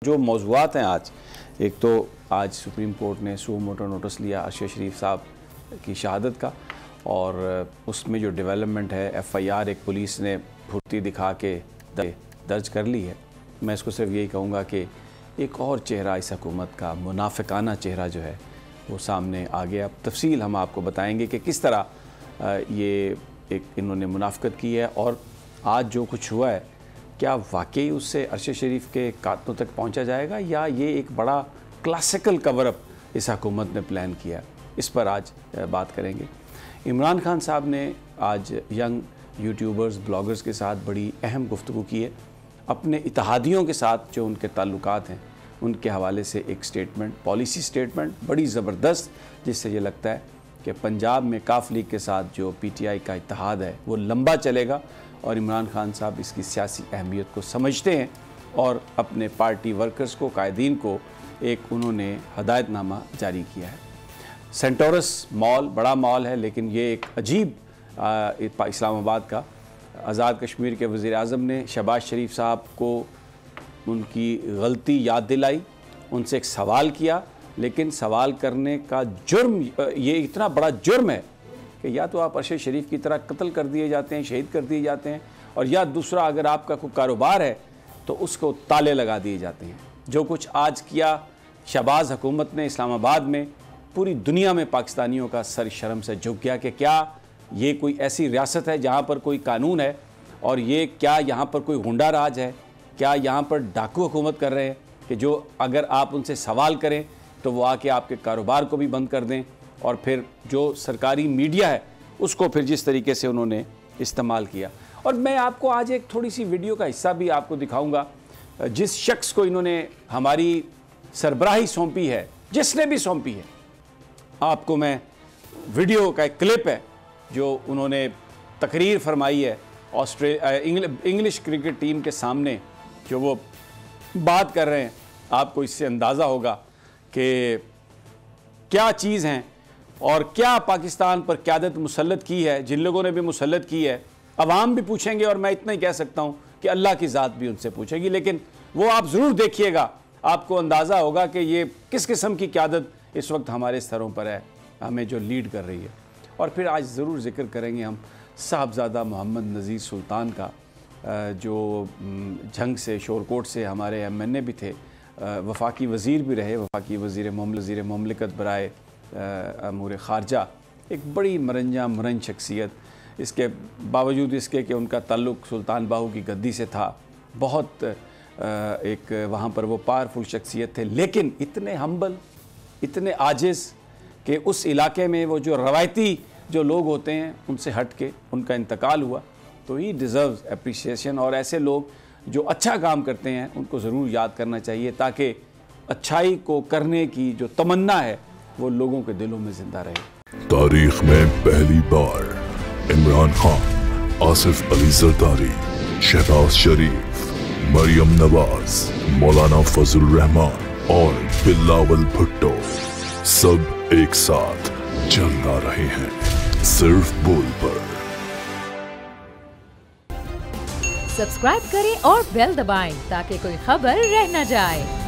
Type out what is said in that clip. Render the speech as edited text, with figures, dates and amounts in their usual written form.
जो मौज़ूआत हैं आज, एक तो आज सुप्रीम कोर्ट ने सू मोटो नोटिस लिया अरशद शरीफ साहब की शहादत का, और उसमें जो डेवलपमेंट है एफआईआर एक पुलिस ने फुर्ती दिखा के दर्ज कर ली है। मैं इसको सिर्फ यही कहूँगा कि एक और चेहरा इस हुकूमत का, मुनाफिकाना चेहरा जो है वो सामने आ गया। अब तफसील हम आपको बताएंगे कि किस तरह ये इन्होंने मुनाफिकत की है, और आज जो कुछ हुआ है क्या वाकई उससे अरशद शरीफ के कातलों तक पहुंचा जाएगा, या ये एक बड़ा क्लासिकल कवर अप इस हुकूमत ने प्लान किया। इस पर आज बात करेंगे। इमरान खान साहब ने आज यंग यूट्यूबर्स, ब्लॉगर्स के साथ बड़ी अहम गुफ्तगू की है। अपने इत्तेहादियों के साथ जो उनके ताल्लुकात हैं उनके हवाले से एक स्टेटमेंट, पॉलिसी स्टेटमेंट बड़ी ज़बरदस्त, जिससे ये लगता है कि पंजाब में काफ लीग के साथ जो पीटीआई का इत्तेहाद है वो लंबा चलेगा, और इमरान खान साहब इसकी सियासी अहमियत को समझते हैं और अपने पार्टी वर्कर्स को, कायदीन को एक उन्होंने हदायतनामा जारी किया है। सेंटोरस मॉल बड़ा मॉल है, लेकिन ये एक अजीब इस्लामाबाद का, आज़ाद कश्मीर के वज़ीर आज़म ने शहबाज शरीफ साहब को उनकी गलती याद दिलाई, उनसे एक सवाल किया, लेकिन सवाल करने का जुर्म, ये इतना बड़ा जुर्म है कि या तो आप अरशद शरीफ की तरह कत्ल कर दिए जाते हैं, शहीद कर दिए जाते हैं, और या दूसरा अगर आपका कोई कारोबार है तो उसको ताले लगा दिए जाते हैं। जो कुछ आज किया शहबाज हुकूमत ने इस्लामाबाद में, पूरी दुनिया में पाकिस्तानियों का सर शर्म से झुक गया कि क्या ये कोई ऐसी रियासत है जहाँ पर कोई कानून है, और ये क्या यहाँ पर कोई गुंडा राज है, क्या यहाँ पर डाकू हुकूमत कर रहे हैं कि जो अगर आप उनसे सवाल करें तो वो आके आपके कारोबार को भी बंद कर दें, और फिर जो सरकारी मीडिया है उसको फिर जिस तरीके से उन्होंने इस्तेमाल किया। और मैं आपको आज एक थोड़ी सी वीडियो का हिस्सा भी आपको दिखाऊंगा, जिस शख्स को इन्होंने हमारी सरबराही सौंपी है, जिसने भी सौंपी है, आपको मैं वीडियो का एक क्लिप है जो उन्होंने तकरीर फरमाई है इंग्लिश क्रिकेट टीम के सामने, जो वो बात कर रहे हैं। आपको इससे अंदाज़ा होगा कि क्या चीज़ हैं और क्या पाकिस्तान पर क़यादत मुसल्लत की है, जिन लोगों ने भी मुसल्लत की है। अवाम भी पूछेंगे, और मैं इतना ही कह सकता हूँ कि अल्लाह की ज़ात भी उनसे पूछेगी, लेकिन वो आप ज़रूर देखिएगा, आपको अंदाज़ा होगा कि ये किस किस्म की क़यादत इस वक्त हमारे स्तरों पर है, हमें जो लीड कर रही है। और फिर आज ज़रूर ज़िक्र करेंगे हम साहबज़ादा मोहम्मद नज़ीर सुल्तान का, जो जंग से, शोरकोट से हमारे एमएनए भी थे, वफाकी वज़ीर भी रहे, वफाकी वज़ीर मुमलिकत बराए अमूर ख़ारजा, एक बड़ी मुरंज शख्सियत। इसके बावजूद इसके कि उनका ताल्लुक़ सुल्तान बाहू की गद्दी से था, बहुत एक वहाँ पर वो पावरफुल शख्सियत थे, लेकिन इतने हम्बल, इतने आजिज़ कि उस इलाके में वो जो रवायती जो लोग होते हैं उनसे हट के उनका इंतकाल हुआ। तो ही डिज़र्व्स एप्रिसिएशन, और ऐसे लोग जो अच्छा काम करते हैं उनको ज़रूर याद करना चाहिए, ताकि अच्छाई को करने की जो तमन्ना है वो लोगों के दिलों में ज़िंदा रहे। तारीख में पहली बार इमरान खान, आसिफ अली जरदारी, शहबाज शरीफ, मरियम नवाज, मौलाना फजल रहमान और बिलावल भुट्टो सब एक साथ चलना रहे हैं सिर्फ बोल पर। सब्सक्राइब करें और बेल दबाएं ताकि कोई खबर रह न जाए।